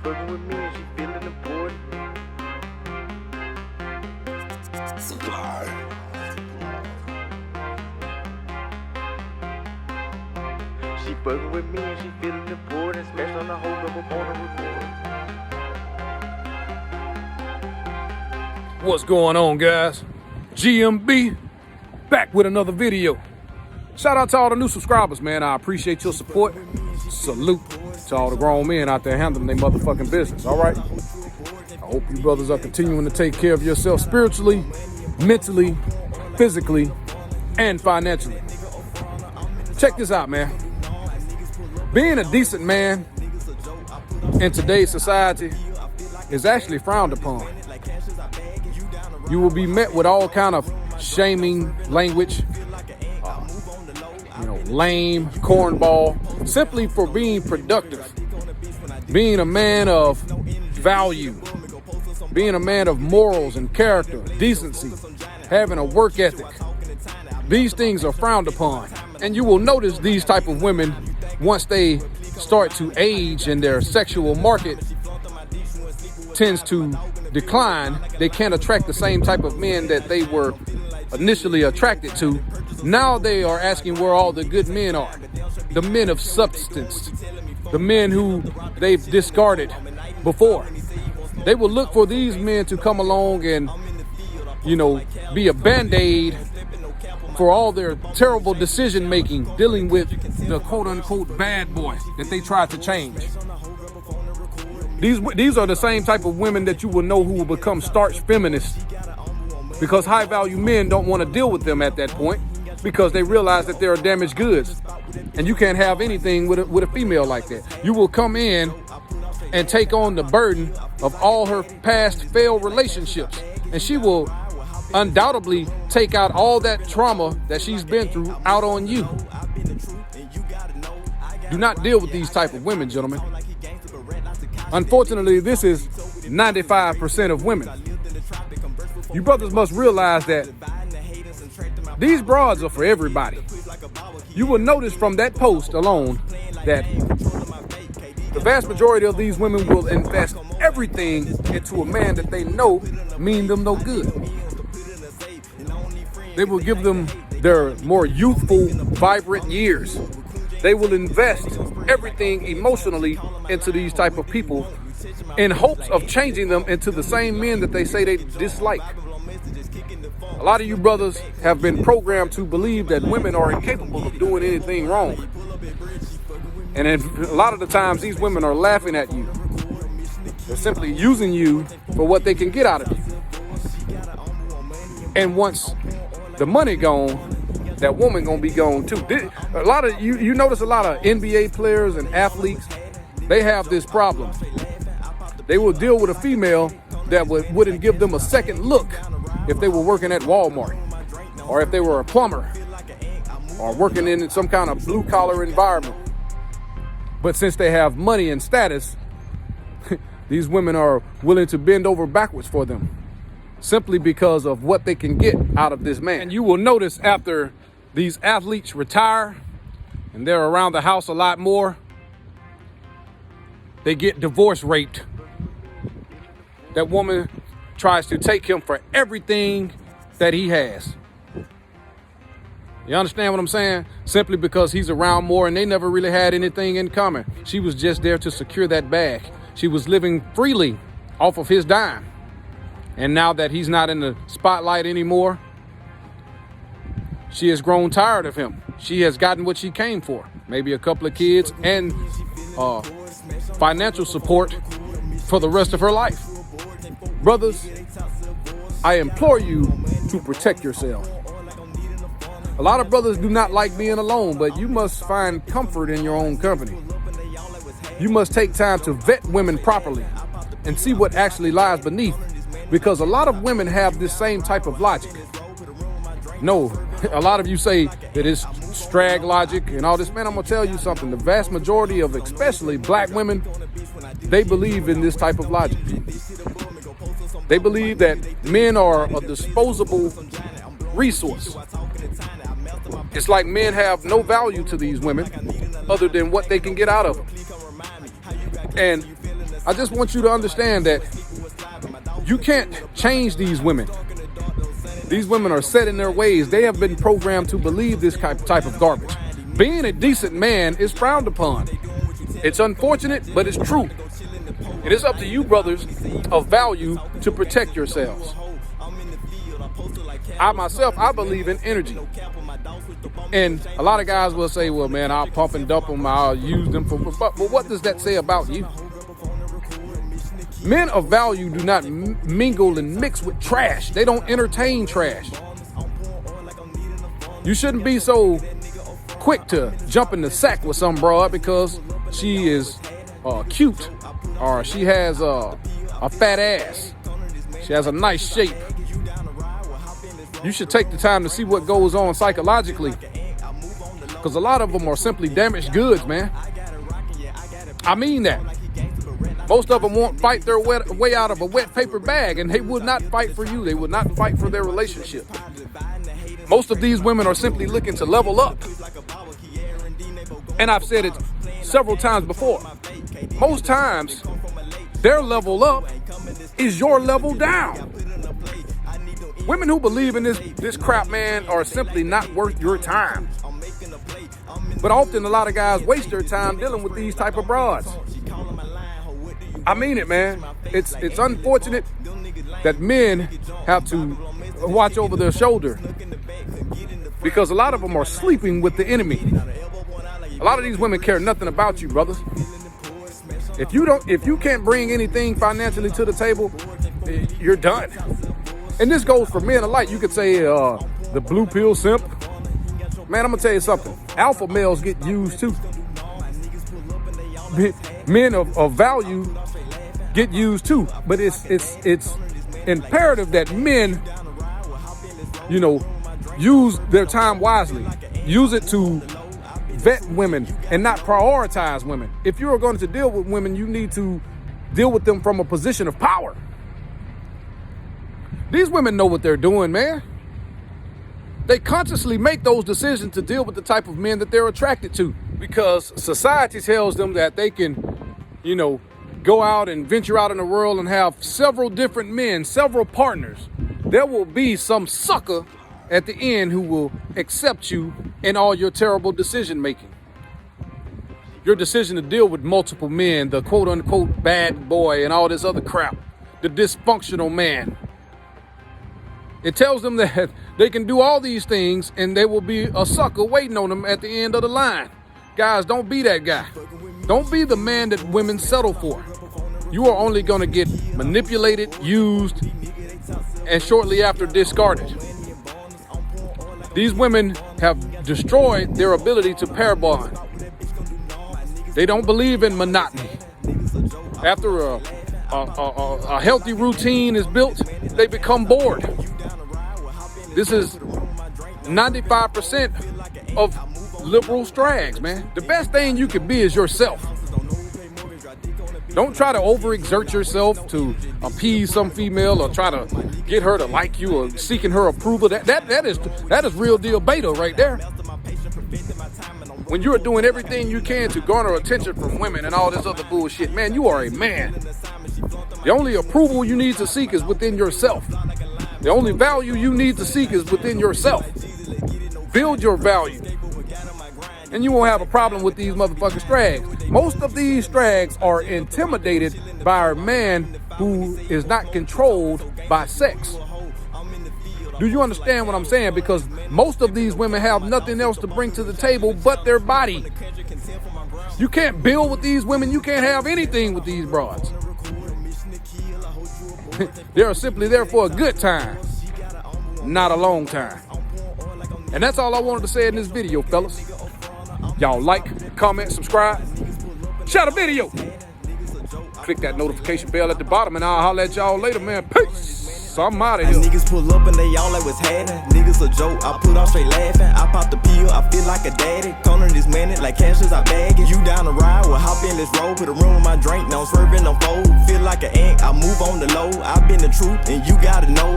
fucking with me and she feeling important. Supply. She fucking with me and she feeling important. Smashed on the whole up on the report. What's going on, guys? GMB back with another video. Shout out to all the new subscribers, man. I appreciate your support. Salute to all the grown men out there handling their motherfucking business, all right? I hope you brothers are continuing to take care of yourself spiritually, mentally, physically, and financially. Check this out, man. Being a decent man in today's society is actually frowned upon. You will be met with all kind of shaming language, lame, cornball, simply for being productive, being a man of value, being a man of morals and character, decency, having a work ethic. These things are frowned upon. And you will notice these type of women, once they start to age and their sexual market tends to decline, they can't attract the same type of men that they were initially attracted to. Now they are asking where all the good men are, the men of substance, the men who they've discarded before. They will look for these men to come along and, be a band-aid for all their terrible decision making, dealing with the quote-unquote bad boy that they tried to change. These are the same type of women that you will know who will become starch feminists, because high-value men don't want to deal with them at that point, because they realize that they are damaged goods, and you can't have anything with a female like that. You will come in and take on the burden of all her past failed relationships, and she will undoubtedly take out all that trauma that she's been through out on you. Do not deal with these type of women, gentlemen. Unfortunately, this is 95% of women. You brothers must realize that these broads are for everybody. You will notice from that post alone that the vast majority of these women will invest everything into a man that they know mean them no good. They will give them their more youthful, vibrant years. They will invest everything emotionally into these type of people in hopes of changing them into the same men that they say they dislike. A lot of you brothers have been programmed to believe that women are incapable of doing anything wrong. And a lot of the times these women are laughing at you. They're simply using you for what they can get out of you. And once the money gone, that woman gonna be gone too. A lot of you notice a lot of NBA players and athletes, they have this problem. They will deal with a female that wouldn't give them a second look if they were working at Walmart, or if they were a plumber, or working in some kind of blue collar environment. But since they have money and status, these women are willing to bend over backwards for them, simply because of what they can get out of this man. And you will notice after these athletes retire and they're around the house a lot more, they get divorce raped. That woman tries to take him for everything that he has. You understand what I'm saying? Simply because he's around more and they never really had anything in common. She was just there to secure that bag. She was living freely off of his dime. And now that he's not in the spotlight anymore, she has grown tired of him. She has gotten what she came for. Maybe a couple of kids and financial support for the rest of her life. Brothers, I implore you to protect yourself. A lot of brothers do not like being alone, but you must find comfort in your own company. You must take time to vet women properly and see what actually lies beneath, because a lot of women have this same type of logic. No, a lot of you say that it's strag logic and all this. Man, I'm gonna tell you something. The vast majority of especially black women, they believe in this type of logic. They believe that men are a disposable resource. It's like men have no value to these women other than what they can get out of them. And I just want you to understand that you can't change these women. These women are set in their ways. They have been programmed to believe this type of garbage. Being a decent man is frowned upon. It's unfortunate, but it's true. It is up to you, brothers of value, to protect yourselves. I myself, I believe in energy. And a lot of guys will say, well, man, I'll pump and dump them. I'll use them for, but what does that say about you? Men of value do not mingle and mix with trash. They don't entertain trash. You shouldn't be so quick to jump in the sack with some broad because she is cute or she has a fat ass. She has a nice shape. You should take the time to see what goes on psychologically, because a lot of them are simply damaged goods, man. I mean that. Most of them won't fight their way out of a wet paper bag, and they would not fight for you. They would not fight for their relationship. Most of these women are simply looking to level up. And I've said it several times before. Most times, their level up is your level down. Women who believe in this crap, man, are simply not worth your time. But often a lot of guys waste their time dealing with these type of broads. I mean it, man. It's unfortunate that men have to watch over their shoulder because a lot of them are sleeping with the enemy. A lot of these women care nothing about you, brothers. If you can't bring anything financially to the table, you're done. And this goes for men alike. You could say the blue pill simp. Man, I'm gonna tell you something. Alpha males get used too. Men of value get used too. But it's imperative that men, use their time wisely. Use it to vet women and not prioritize women. If you're going to deal with women, you need to deal with them from a position of power. These women know what they're doing, man. They consciously make those decisions to deal with the type of men that they're attracted to because society tells them that they can, go out and venture out in the world and have several different men, several partners. There will be some sucker at the end who will accept you in all your terrible decision making. Your decision to deal with multiple men, the quote unquote bad boy and all this other crap, the dysfunctional man. It tells them that they can do all these things and there will be a sucker waiting on them at the end of the line. Guys, don't be that guy. Don't be the man that women settle for. You are only going to get manipulated, used, and shortly after discarded. These women have destroyed their ability to pair bond. They don't believe in monotony. After a healthy routine is built, they become bored. This is 95% of liberal strags, man. The best thing you can be is yourself. Don't try to overexert yourself to appease some female or try to get her to like you or seeking her approval. That is real deal beta right there. When you're doing everything you can to garner attention from women and all this other bullshit, man, you are a man. The only approval you need to seek is within yourself. The only value you need to seek is within yourself. Build your value. And you won't have a problem with these motherfucking strags. Most of these strags are intimidated by a man who is not controlled by sex. Do you understand what I'm saying? Because most of these women have nothing else to bring to the table but their body. You can't build with these women. You can't have anything with these broads. They are simply there for a good time, not a long time. And that's all I wanted to say in this video, fellas. Y'all like, comment, subscribe, share the video. Click that notification bell at the bottom and I'll holler at y'all later, man. Peace. I'm out of here. Niggas pull up and they all like what's happening. Niggas a joke, I put on straight laughing. I pop the pill, I feel like a daddy. Corner this minute like cash as I bag it. You down the ride, well hop in this road. Put a room in my drink, now I'm swerving on fold. Feel like an ant, I move on the low. I've been the truth and you gotta know.